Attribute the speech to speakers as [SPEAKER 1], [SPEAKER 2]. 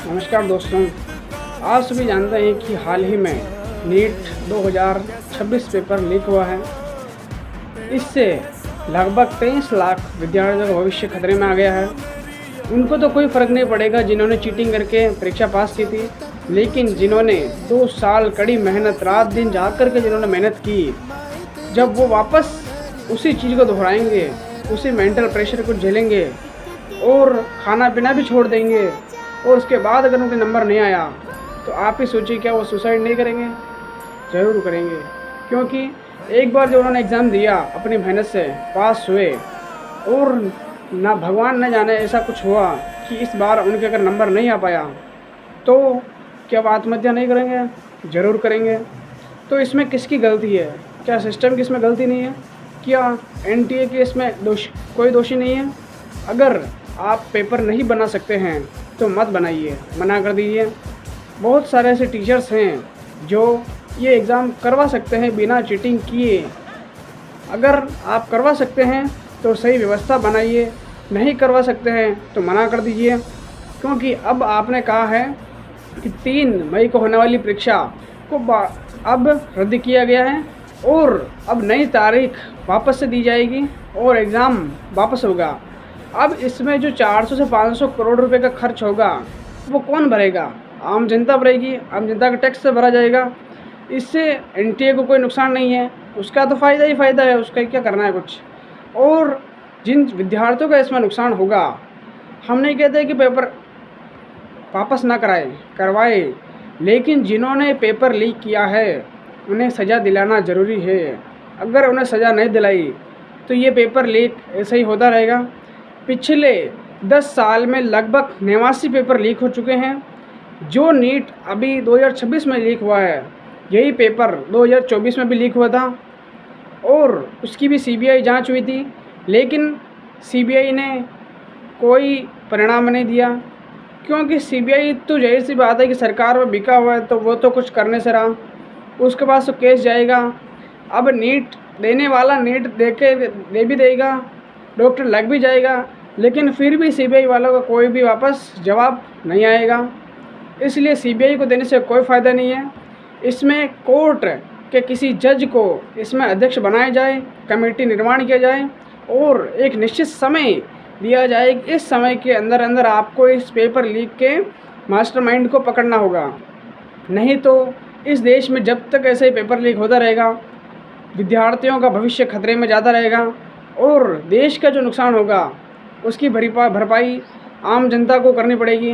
[SPEAKER 1] नमस्कार दोस्तों। आप सभी जानते हैं कि हाल ही में नीट 2026 पेपर लीक हुआ है। इससे लगभग 23 लाख विद्यार्थियों का भविष्य खतरे में आ गया है। उनको तो कोई फ़र्क नहीं पड़ेगा जिन्होंने चीटिंग करके परीक्षा पास की थी, लेकिन जिन्होंने 2 साल कड़ी मेहनत, रात दिन जाग कर के जिन्होंने मेहनत की, जब वो वापस उसी चीज़ को दोहराएंगे, उसी मेंटल प्रेशर को झेलेंगे और खाना पीना भी छोड़ देंगे, और उसके बाद अगर उनके नंबर नहीं आया तो आप ही सोचिए, क्या वो सुसाइड नहीं करेंगे? ज़रूर करेंगे। क्योंकि एक बार जो उन्होंने एग्ज़ाम दिया, अपनी मेहनत से पास हुए, और ना भगवान न जाने ऐसा कुछ हुआ कि इस बार उनके अगर नंबर नहीं आ पाया तो क्या वो आत्महत्या नहीं करेंगे? ज़रूर करेंगे। तो इसमें किसकी गलती है? क्या सिस्टम की इसमें गलती नहीं है? क्या एनटीए की इसमें कोई दोषी नहीं है? अगर आप पेपर नहीं बना सकते हैं तो मत बनाइए, मना कर दीजिए। बहुत सारे ऐसे टीचर्स हैं जो ये एग्ज़ाम करवा सकते हैं बिना चीटिंग किए। अगर आप करवा सकते हैं तो सही व्यवस्था बनाइए, नहीं करवा सकते हैं तो मना कर दीजिए। क्योंकि अब आपने कहा है कि 3 मई को होने वाली परीक्षा को अब रद्द किया गया है, और अब नई तारीख वापस से दी जाएगी और एग्ज़ाम वापस होगा। अब इसमें जो 400 से 500 करोड़ रुपए का खर्च होगा वो कौन भरेगा? आम जनता भरेगी। आम जनता का टैक्स से भरा जाएगा। इससे एनटीए को कोई नुकसान नहीं है, उसका तो फ़ायदा ही फ़ायदा है, उसका क्या करना है कुछ। और जिन विद्यार्थियों का इसमें नुकसान होगा, हम नहीं कहते कि पेपर वापस ना करवाए, लेकिन जिन्होंने पेपर लीक किया है उन्हें सज़ा दिलाना ज़रूरी है। अगर उन्हें सज़ा नहीं दिलाई तो ये पेपर लीक ऐसे ही होता रहेगा। पिछले 10 साल में लगभग 89 पेपर लीक हो चुके हैं। जो नीट अभी 2026 में लीक हुआ है, यही पेपर 2024 में भी लीक हुआ था, और उसकी भी सीबीआई जांच हुई थी, लेकिन सीबीआई ने कोई परिणाम नहीं दिया। क्योंकि सीबीआई तो ज़ाहिर सी बात है कि सरकार में बिका हुआ है, तो वो तो कुछ करने से रहा, उसके पास तो केस जाएगा। अब नीट देने वाला नीट दे भी देगा, डॉक्टर लग भी जाएगा, लेकिन फिर भी सीबीआई वालों का कोई भी वापस जवाब नहीं आएगा। इसलिए सीबीआई को देने से कोई फ़ायदा नहीं है। इसमें कोर्ट के किसी जज को इसमें अध्यक्ष बनाया जाए, कमेटी निर्माण किया जाए, और एक निश्चित समय दिया जाए। इस समय के अंदर अंदर आपको इस पेपर लीक के मास्टरमाइंड को पकड़ना होगा। नहीं तो इस देश में जब तक ऐसे पेपर लीक होता रहेगा, विद्यार्थियों का भविष्य खतरे में जाता रहेगा, और देश का जो नुकसान होगा उसकी भरपाई आम जनता को करनी पड़ेगी।